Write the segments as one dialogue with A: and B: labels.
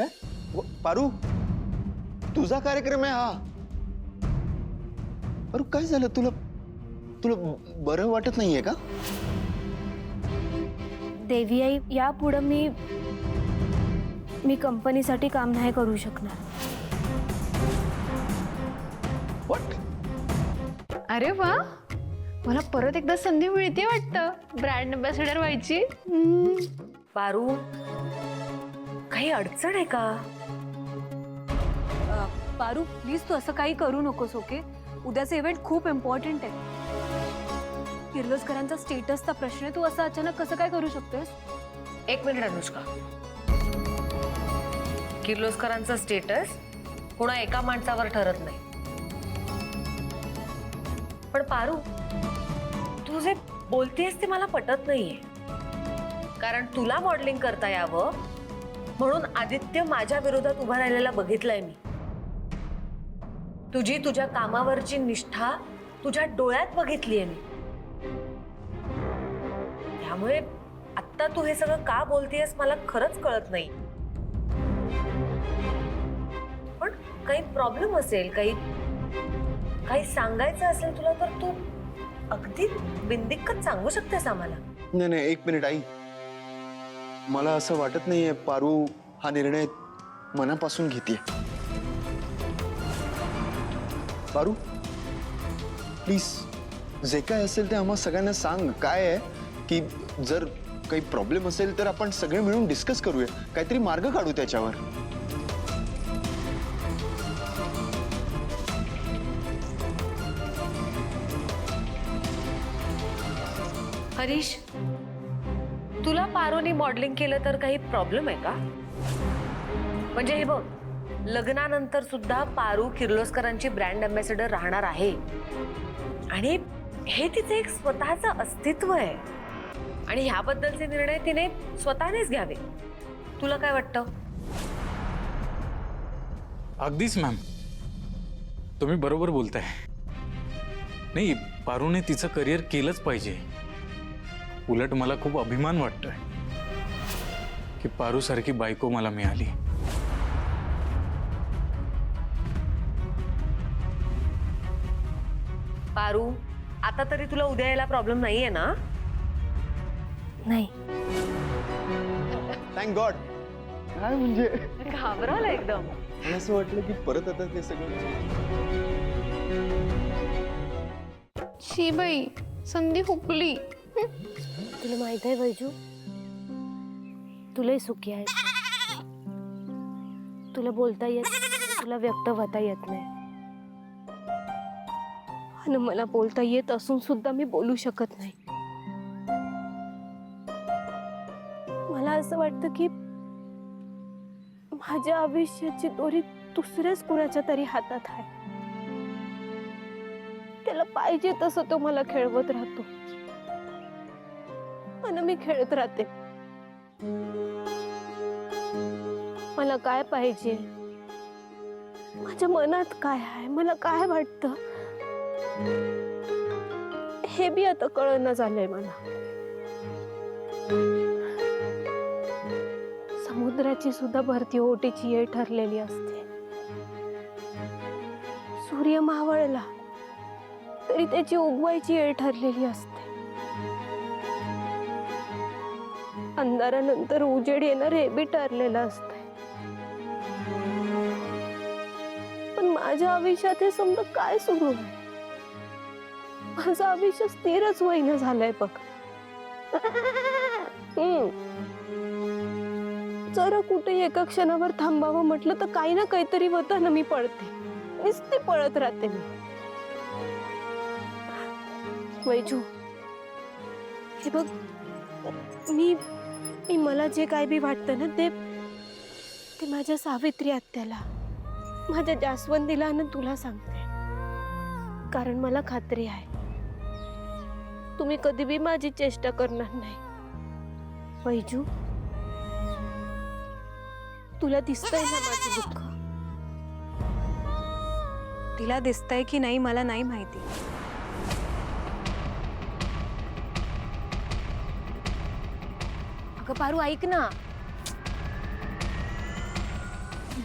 A: काय पारू, तुझा कार्यक्रम आहे हा? पारू काय झालं तुला? तुला बरं वाटत नाहीये का?
B: देवी आई, यापुढे मी कंपनीसाठी काम नाही करू शकणार.
A: व्हॉट?
C: अरे वा, मला परत एकदा संधी मिळते वाटतं ब्रँड अँबॅसेडर व्हायची.
D: पारू, काही अडचण आहे का?
B: पारू प्लीज तू असं काही करू नकोस, ओके? उद्याचा इव्हेंट खूप इम्पॉर्टंट आहे. किर्लोस्करांचा स्टेटसचा प्रश्न आहे, तू असं अचानक कसं काय करू शकतेस?
D: एक मिनिट अनुष्का, किर्लोस्करांचा स्टेटस कोणा एका माणसावर ठरत नाही. पण पारू, तू जे बोलतेस ते मला पटत नाहीये. कारण तुला मॉडेलिंग करता यावं म्हणून आदित्य माझ्या विरोधात उभा राहिलेला बघितलंय मी. तुझी तुझ्या कामावरची निष्ठा तुझ्या डोळ्यात बघितलीये मी. त्यामुळे आत्ता तू हे सगळं का बोलतेस मला खरंच कळत नाही. पण काही प्रॉब्लेम असेल, काही सांगायचं असेल तुला तर तू अगदी बिनदिक्कत सांगू शकतेस आम्हाला.
A: नाही नाही, एक मिनिट आई. मला असं वाटत नाहीये पारू हा निर्णय मनापासून घेते. पारू प्लीज, जे काय असेल ते आम्हा सगळ्यांना सांग. काय आहे की जर काही प्रॉब्लेम असेल तर आपण सगळे मिळून डिस्कस करूया, काहीतरी मार्ग काढू त्याच्यावर.
D: हरीश, तुला पारूनी मॉडेलिंग केलं तर काही प्रॉब्लेम आहे का? म्हणजे हे बघ, लग्नानंतर सुद्धा पारू किर्लोस्करांची ब्रँड अँबॅसेडर राहणार आहे आणि हे तिचे एक स्वतःचं अस्तित्व आहे आणि ह्याबद्दलचे निर्णय तिने स्वतःनेच घ्यावे. तुला काय वाटतं?
E: अगदीच मॅम, तुम्ही बरोबर बोलताय. नाही, पारूने तिचं करिअर केलंच पाहिजे. उलट मला खूप अभिमान वाटतोय की पारू सारखी बायको मला मिळाली.
D: पारू, आता तरी तुला उद्या यायला प्रॉब्लेम नाहीये ना?
B: नाही.
A: Thank God. काय म्हणजे
D: घाबरवलं एकदम.
A: मला असं वाटलं की परत आता ते सगळं.
C: शी बाई, संधी हुकली.
B: तुला माहित आहे बैजू, तुलाही सुखी आहे. तुला बोलता येत, तुला व्यक्त होता येत नाही आणि मला बोलता येत असून सुद्धा मी बोलू शकत नाही. मला असं वाटतं की माझ्या आयुष्याची दोरी दुसऱ्याच कुणाच्या तरी हातात आहे. त्याला पाहिजे तसं तो मला खेळवत राहतो आणि मी खेळत राहते. मला काय पाहिजे, माझ्या मनात काय आहे, मला काय वाटतं, हे बी आता कळना झालंय मला. समुद्राची सुद्धा भरती ओटीची येळ ठरलेली असते. सूर्य मावळला तरी त्याची उगवायची येळ ठरलेली असते. अंधारानंतर उजेड येणार हे बी ठरलेलं असतंय. पण माझ्या आयुष्यात हे समजा काय सुरू आहे? माझं आयुष्य स्थिरच होईना झालंय बघ. जरा कुठे एका क्षणावर थांबावं म्हटलं तर काही ना काहीतरी होतं ना, मी पळते, नुसती पळत राहते मी. वैजू, हे बघ, मी मला जे काय बी वाटतं ना ते माझ्या सावित्री आत्याला, माझ्या जास्वंदीला आणि तुला सांगते. कारण मला खात्री आहे तुम्ही कधी बी माझी चेष्टा करणार नाही. वैजू, तुला दिसतंय ना माझं दुःख?
F: तिला दिसतंय की नाही मला नाही माहिती.
B: अगं पारू, ऐक ना.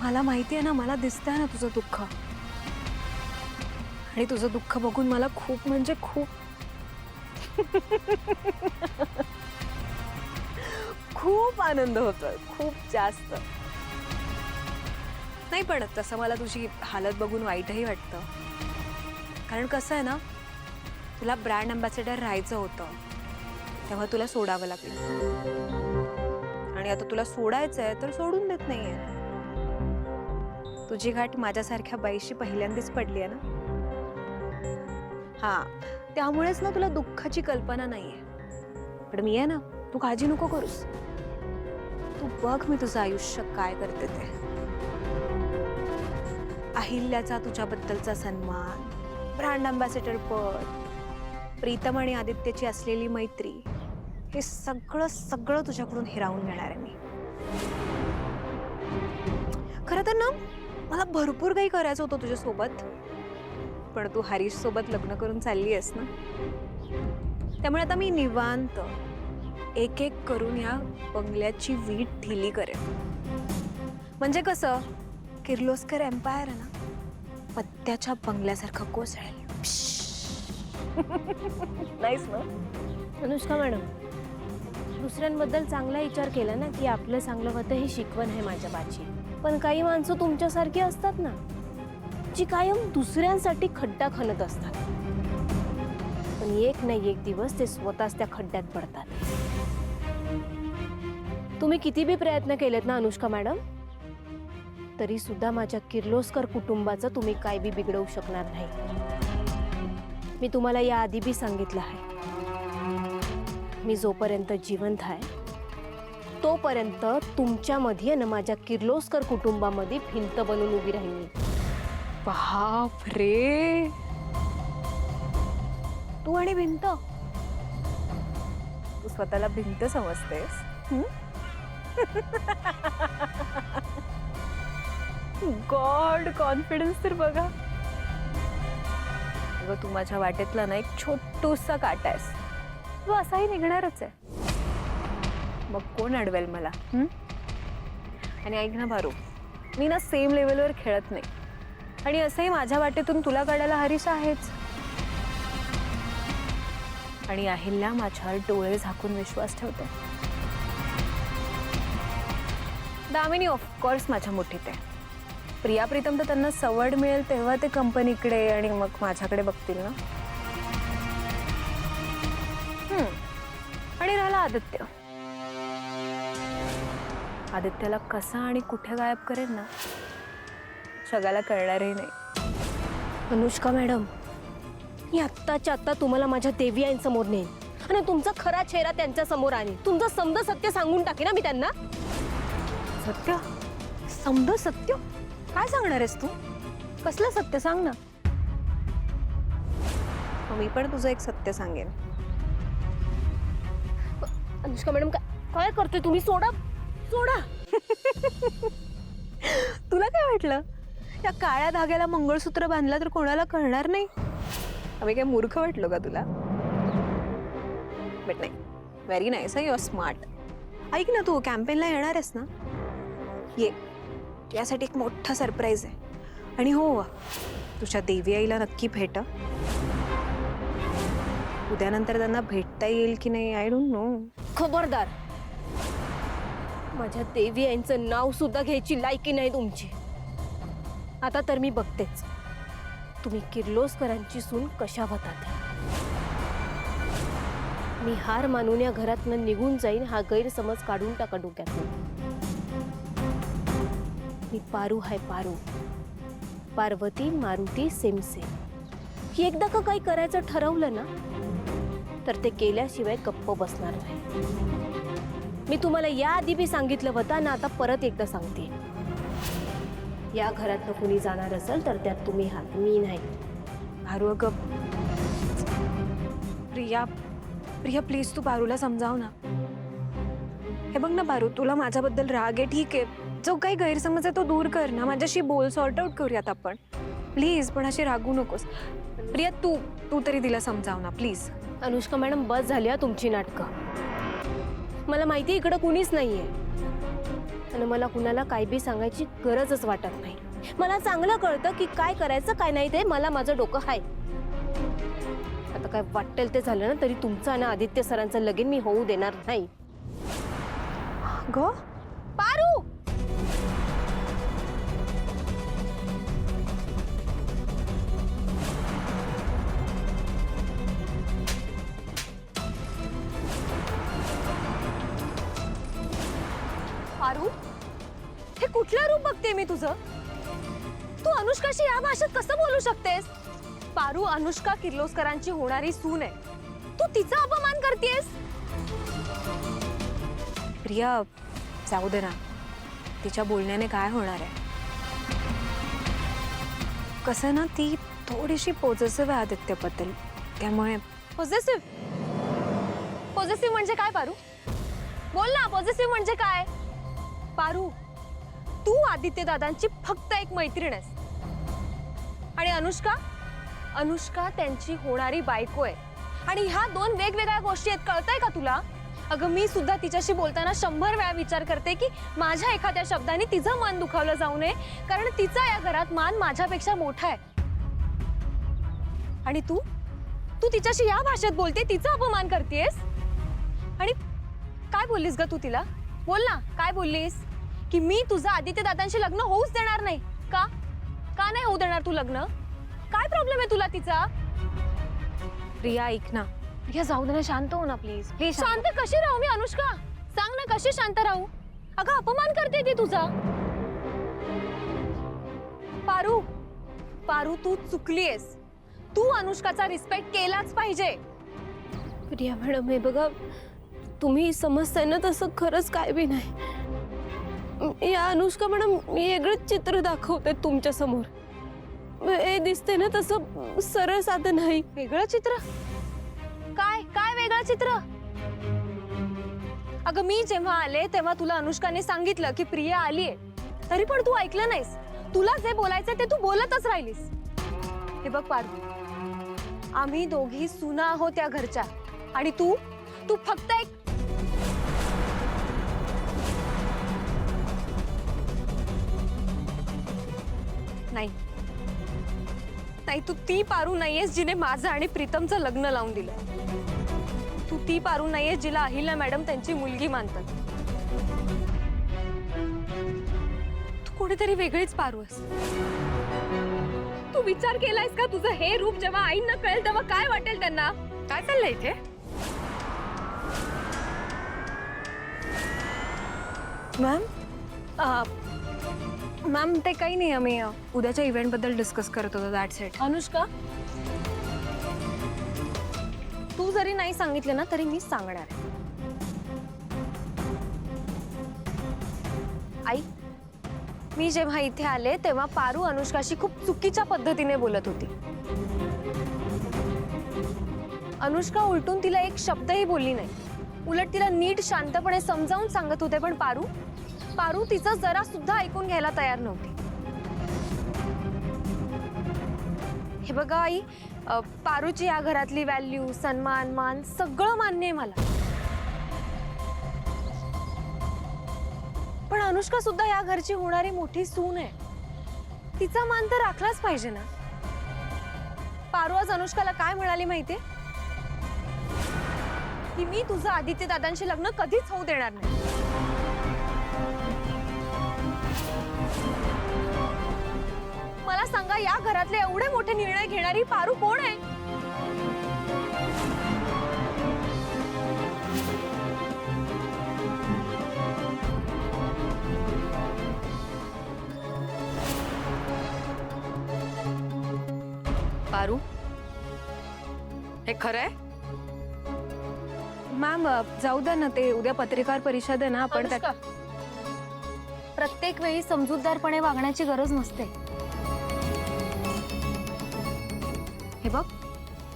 F: मला माहिती आहे ना, मला दिसतंय ना तुझं दुःख. आणि तुझं दुःख बघून मला खूप म्हणजे खूप खूप आनंद होतोय, खूप जास्त. नाही, पण तसं मला तुझी हालत बघून वाईटही वाटतं. कारण कसं आहे ना, तुला ब्रँड अँबॅसेडर राहायचं होतं, तेव्हा तुला सोडावं लागलं. आणि आता तुला सोडायचं आहे तर सोडून देत नाहीये. तुझी गाठ माझ्यासारख्या बाईशी पहिल्यांदाच पडली आहे ना. हा, त्यामुळेच ना तुला दुःखाची कल्पना नाहीये. पण मी आहे ना, तू काळजी नको करूस. तू बघ मी तुझं आयुष्य काय करते ते. अहिल्याचा तुझ्याबद्दलचा सन्मान, ब्रँड अँबॅसेडर पद, प्रीतम आणि आदित्यची असलेली मैत्री, हे सगळं सगळं तुझ्याकडून हिरावून घेणार आहे मी. खरं तर ना, मला भरपूर काही करायचं होतं तुझ्यासोबत, पण तू हरीश सोबत लग्न करून चालली आहेस ना, त्यामुळे आता मी निवांत एक एक करून या बंगल्याची वीट ढिली करेन. म्हणजे कसं, किर्लोस्कर एम्पायर आहे ना, पत्त्याच्या बंगल्यासारखं कोसळेल. नाहीच ना.
B: अनुष्का मॅडम, दुसऱ्यांबद्दल चांगला विचार केला ना की आपलं चांगलं होतं ही शिकवण आहे माझ्या बाची. पण काही माणसं तुमच्यासारखी असतात ना, जी कायम दुसऱ्यांसाठी खड्डा खणत असतात, पण एक नाही एक दिवस ते स्वतःच त्या खड्ड्यात पडतात. तुम्ही किती बी प्रयत्न केलेत ना अनुष्का मॅडम, तरी सुद्धा माझ्या किर्लोस्कर कुटुंबाचं तुम्ही काय बी बिघडवू शकणार नाही. मी तुम्हाला या आधी बी सांगितलं आहे, मी जोपर्यंत जिवंत आहे तोपर्यंत तुमच्यामध्ये आणि माझ्या किर्लोस्कर कुटुंबामध्ये भिंत बनून उभी राहीन मी.
F: बाप रे, तू आणि भिंत? तू स्वतःला भिंत समजतेस? गॉड, कॉन्फिडन्स तर बघा. अगं, तू माझ्या वाटेतला ना एक छोटूसा काटा आहेस. तू असाही निघणारच आहे. मग कोण अडवेल मला? आणि ऐक ना भारू, मी ना सेम लेवलवर खेळत नाही. आणि असंही माझ्या वाटेतून तुला काढायला हरीश आहेच. आणि अहिल्या माझ्यावर डोळे झाकून विश्वास ठेवते. दामिनी ऑफकोर्स माझ्या मुठीत आहे. प्रिया प्रीतम तर त्यांना सवड मिळेल तेव्हा ते कंपनीकडे आणि मग माझ्याकडे बघतील ना. आणि राहिला आदित्य. आदित्यला कसा आणि कुठे गायब करेल ना, जगाला कळणारही नाही.
B: अनुष्का मॅडम, मी आत्ताच्या आत्ता तुम्हाला माझ्या देवी आईंसमोर नेईन आणि तुमचा खरा चेहरा त्यांच्या समोर आणीन. तुमचं समज सत्य सांगून टाकेन ना मी त्यांना.
F: सत्य? समज सत्य? काय सांगणार आहेस तू? कसलं सत्य सांग ना. मी पण तुझं एक सत्य सांगेन.
B: अनुष्का मॅडम, काय करतोय तुम्ही? सोडा सोडा.
F: तुला काय वाटलं, या काळ्या धाग्याला मंगळसूत्र बांधलं तर कोणाला कळणार नाही? आम्ही काय मूर्ख वाटलो का तुला? बट नाही, very nice, you are smart. ऐक ना, तू कॅम्पेनला येणार आहेस ना? ये, यासाठी एक मोठा सरप्राईज आहे. आणि हो, तुझ्या देवी आईला नक्की भेट. उद्यानंतर त्यांना भेटता येईल की नाही, आय डोंट नो.
B: खबरदार, माझ्या देवी आईंचं नाव सुद्धा घ्यायची लायकी नाही तुमची. आता तर मी बघतेच तुम्ही किर्लोस्करांची सून कशा होतात. मी हार मानून या घरातनं निघून जाईन हा गैरसमज काढून टाका डोक्यातून. मी पारू हाय, पारू, पार्वती मारुती सेम सेम. ही एकदा का काही करायचं ठरवलं ना, तर ते केल्याशिवाय गप्प बसणार नाही. मी तुम्हाला या आधी बी सांगितलं होतं ना, आता परत एकदा सांगते. या घरातनं कुणी जाणार असेल तर त्यात तुम्ही आहात, मी नाही.
F: भारू, अगं प्रिया, प्रिया प्लीज तू पारूला समजाव ना. हे बघ ना पारू, तुला माझ्याबद्दल राग आहे, ठीक आहे. जो काही गैरसमज आहे तो दूर कर ना, माझ्याशी बोल, सॉर्ट आउट करूयात आपण प्लीज. पण अशी रागू नकोस प्रिया. तू तरी तिला समजाव ना प्लीज.
B: अनुष्का मॅडम, बस झाली तुमची नाटकं. मला माहिती इकडं कुणीच नाहीये आणि मला कुणाला काय बी सांगायची गरजच वाटत नाही. मला चांगलं कळतं की काय करायचं काय नाही ते. मला माझं डोकं आहे. आता काय वाटेल ते झालं ना तरी तुमचं आणि आदित्य सरांचं लगीन मी होऊ देणार नाही.
F: ग
B: पारू,
F: पारू, हे कुठलं रूप बघते मी तुझं? तू अनुष्काशी या भाषेत कसं बोलू शकतेस? पारू, अनुष्का किर्लोस्करांची होणारी सून आहे. तू तिचा अपमान करतेस. प्रिया, जाऊ दे ना, तिच्या बोलण्याने काय होणार आहे? कसं ना, ती थोडीशी पॉझिटिव्ह आहे आदित्यबद्दल, त्यामुळे. पॉझिटिव्ह म्हणजे काय पारू? बोल ना, पॉझिटिव्ह म्हणजे काय? पारू, तू आदित्य दादांची फक्त एक मैत्रीण आहेस आणि अनुष्का त्यांची होणारी बायको आहे. आणि ह्या दोन वेगवेगळ्या गोष्टी आहेत, कळतंय का तुला? अगं, मी सुद्धा तिच्याशी बोलताना 100 वेळा विचार करते की माझ्या एखाद्या शब्दाने तिचं मन दुखावलं जाऊ नये, कारण तिचा या घरात मान माझ्यापेक्षा मोठा आहे. आणि तू तिच्याशी या भाषेत बोलते, तिचा अपमान करतेस. आणि काय बोललीस ग तू तिला? बोल ना, काय बोललीस? की मी तुझं आदित्य दादांशी लग्न होऊच देणार नाही. का नाही होऊ देणार तू लग्न? काय प्रॉब्लेम आहे तुला तिचा? प्रिया, ऐक ना.
C: प्रिया, जाऊ दे ना, शांत हो ना प्लीज. प्लीज
F: शांत कशी राहू मी अनुष्का? सांग ना, कशी शांत राहू? अगं, अपमान करते ती तुझा. पारू, तू चुकलीयस. तू अनुष्काचा रिस्पेक्ट केलाच पाहिजे.
B: प्रिया मॅडम, हे बघा, तुम्ही समजताय ना तसं खरंच काय बी नाही. या अनुष्का मॅडम, मी वेगळंच चित्र दाखवते तुमच्या समोर. हे दिसते ना तसं सरळ साधं नाही.
F: वेगळं चित्र? काय वेगळं चित्र? अगं, मी जेव्हा आले तेव्हा तुला अनुष्काने सांगितलं की प्रिया आलीये, तरी पण तू ऐकलं नाहीस. तुला जे बोलायचं ते तू बोलतच राहिलीस. हे बघ पारू, आम्ही दोघी सुना आहोत त्या घरच्या, आणि तू फक्त एक. नाही, तू ती पारू नाहीयेस जिने माझं आणि प्रीतमचं लग्न लावून दिलं. तू ती पारू नाहीयेस जिला अहिल्या मॅडम त्यांची मुलगी मानतात. तू कोणीतरी वेगळीच पारू आहेस. तू विचार केलायस का तुझं हे रूप जेव्हा आईंना कळेल तेव्हा काय वाटेल त्यांना?
D: काय चाललंय इथे?
F: मॅम, ते काही नाही, आम्ही उद्याच्या इव्हेंट बद्दल डिस्कस करत होतो. That's it. अनुष्का, तू जरी नाही सांगितलं ना तरी मी सांगणार आहे. आई, मी जेव्हा इथे आले तेव्हा पारू अनुष्काशी खूप चुकीच्या पद्धतीने बोलत होती. अनुष्का उलटून तिला एक शब्दही बोलली नाही. उलट तिला नीट शांतपणे समजावून सांगत होते, पण पारू तिचं जरा सुद्धा ऐकून घ्यायला तयार नव्हती. हे बघा आई, पारूची या घरातली व्हॅल्यू, सन्मान, मान सगळं मान्य आहे मला. पण अनुष्का सुद्धा या घरची होणारी मोठी सून आहे. तिचा मान तर राखलाच पाहिजे ना. पारू आज अनुष्काला काय म्हणाली माहितीये? की मी तुझं आदित्य दादांशी लग्न कधीच होऊ देणार नाही. मला सांगा, या घरातले एवढे मोठे निर्णय घेणारी पारू कोण आहे?
D: पारू, हे खरं आहे?
F: मॅम, जाऊ द्या ना, ते उद्या पत्रकार परिषद आहे ना, आपण
B: अनुष्का,
F: प्रत्येक वेळी समजूतदारपणे वागण्याची गरज नसते. हे बघ,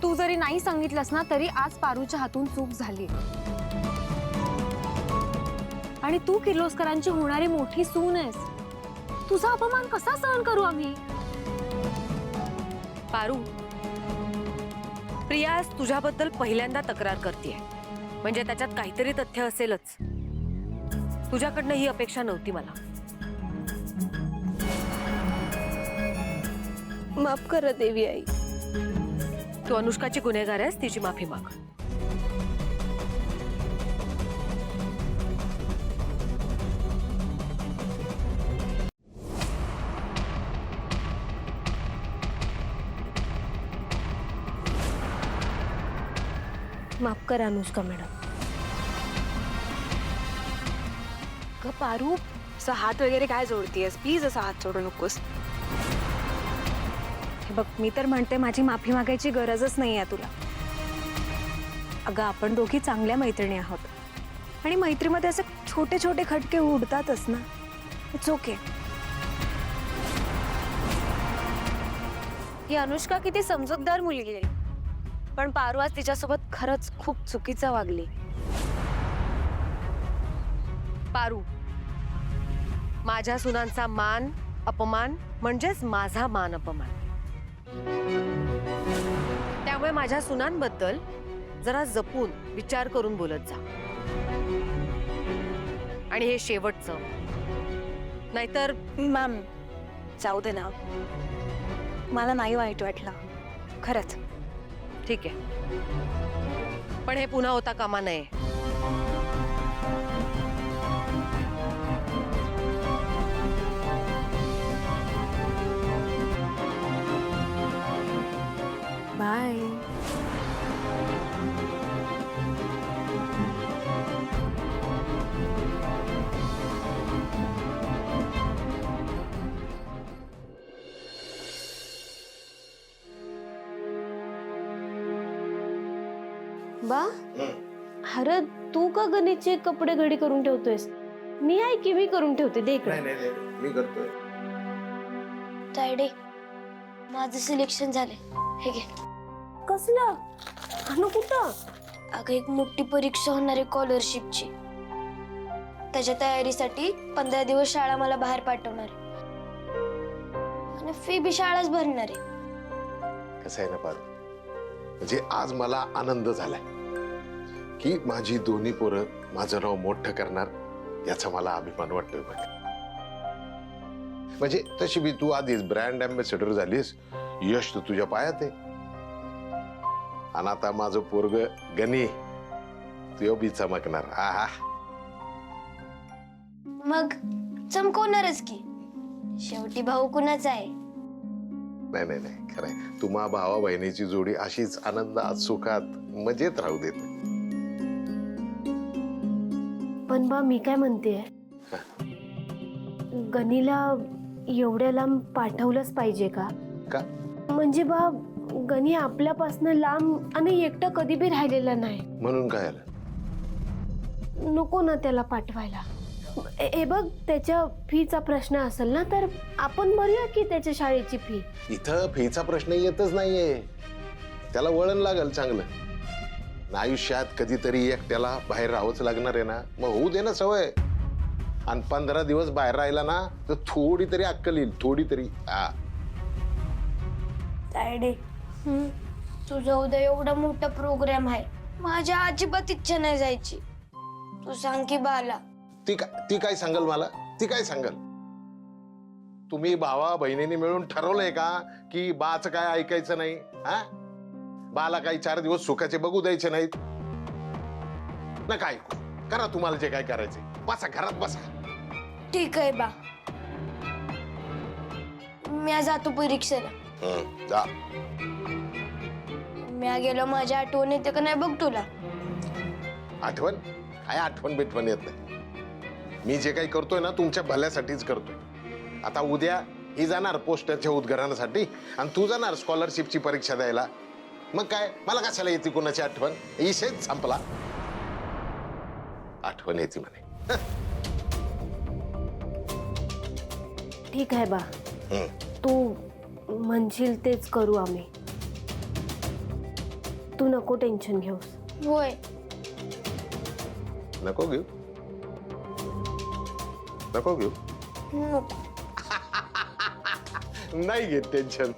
F: तू जरी नाही सांगितलंस ना तरी आज पारूच्या हातून चूक झाली. आणि तू किर्लोस्करांची होणारी मोठी सून आहेस. तुझा अपमान कसा सहन करू आम्ही?
D: पारू, प्रिया आज तुझ्याबद्दल पहिल्यांदा तक्रार करतेय, म्हणजे त्याच्यात काहीतरी तथ्य असेलच. तुझ्याकडनं ही अपेक्षा नव्हती मला.
B: माफ करा देवी आई.
D: तू अनुष्काची गुन्हेगार आहेस, तिची माफी माग.
B: माफ करा अनुष्का मॅडम.
F: ग पारू, असा हात वगैरे काय जोडतीयस? प्लीज असा हात जोडू नकोस. हे बघ, मी तर म्हणते माझी माफी मागायची गरजच नाही आहे तुला. अगं, आपण दोघी चांगल्या मैत्रिणी आहोत आणि मैत्रीमध्ये असे छोटे छोटे खटके उडतातच ना. It's okay. ही अनुष्का किती समजूतदार मुलगी आहे, पण पारू आज तिच्यासोबत खरंच खूप चुकीचं वागली.
D: पारू, माझ्या सुनांचा मान अपमान म्हणजेच माझा मान अपमान. त्यामुळे माझ्या सुनांबद्दल जरा जपून विचार करून बोलत जा. आणि हे शेवटचं, नाहीतर
F: मॅम जाऊ दे ना, मला नाही वाईट वाटलं खरंच.
D: ठीक आहे, पण हे पुन्हा होता कामा नये.
F: बाय.
B: बा, अरे तू का गणेशचे कपडे घडी करून ठेवतोयस? मी आहे की मी करून ठेवते. दे इकडे.
A: मी करतोय.
G: तायडे, माझं सिलेक्शन झाले. हे घे.
B: कसलं? अनु कुठं?
G: अगं, एक मोठी परीक्षा होणार आहे स्कॉलरशिपची. त्याच्या तयारीसाठी 15 दिवस शाळा मला बाहेर पाठवणार आहे. आणि फी बी शाळाच भरणार आहे.
H: कसं आहे ना पारू, म्हणजे आज मला आनंद झालाय की माझी दोन्ही पोरं माझं नाव मोठं करणार, याचा मला अभिमान वाटतोय बघ. म्हणजे तशी बी तू आधीच ब्रँड अँबॅसेडर झालीस, यश तर तुझ्या पायात आहे. आणि आता माझं पोरग गणी, तो बी चमकणार. आहा,
G: मग चमकवणारच की. शेवटी भाऊ कुणाचा आहे?
H: नाही नाही नाही, खरंय. तुम्हा भावा बहिणीची जोडी अशीच आनंदात सुखात मजेत राहू देत.
B: पण बा, मी काय म्हणते, गणीला एवढ्या लांब पाठवलंच पाहिजे का?
H: का?
B: म्हणजे बा, गणी आपल्यापासून लांब आणि एकटा कधी बी राहिलेला नाही.
H: म्हणून काय आलं?
B: नको ना त्याला पाठवायला. हे बघ, त्याच्या फीचा प्रश्न असेल ना, तर आपण भरूया की त्याच्या शाळेची फी.
H: इथं फीचा प्रश्न येतच नाहीये. त्याला वळण लागल चांगलं. आयुष्यात कधीतरी एकट्याला बाहेर राहावंच लागणार आहे ना, मग होऊ दे ना सवय. आणि 15 दिवस बाहेर राहिला ना, तर थोडी तरी अक्कल येईल, थोडी तरी.
G: तायडे, तुझा उद्या एवढा मोठा प्रोग्राम आहे. माझ्या अजिबात इच्छा नाही जायची. तू सांग की बाला.
H: ती काय सांगल मला? ती काय सांगल? तुम्ही भावा बहिणीने मिळून ठरवलंय का की बाचं काय ऐकायचं नाही? हा, बाला काही 4 दिवस सुखाचे बघू द्यायचे नाहीत ना? काय करा तुम्हाला जे काय करायचे. बसा घरात बसा.
G: ठीक आहे बा, मी जातो परीक्षेला.
H: जा.
G: मी गेलो, माझ्या आठवण येते का नाही बघ तुला.
H: आठवण काय? आठवण बिठवण येत नाही. मी जे काही करतोय ना, तुमच्या भल्यासाठीच करतोय. आता उद्या ही जाणार पोस्टरच्या उद्घाटनासाठी आणि तू जाणार स्कॉलरशिपची परीक्षा द्यायला. मग काय, मला कशाला येते कोणाची आठवण? विषयच संपला. आठवण येते म्हणे.
B: ठीक आहे बा, तू म्हणशील तेच करू आम्ही. तू नको टेन्शन घेऊस.
G: होय.
H: नको घेऊ, नको घेऊ.
G: नको.
H: नाही घेत टेन्शन.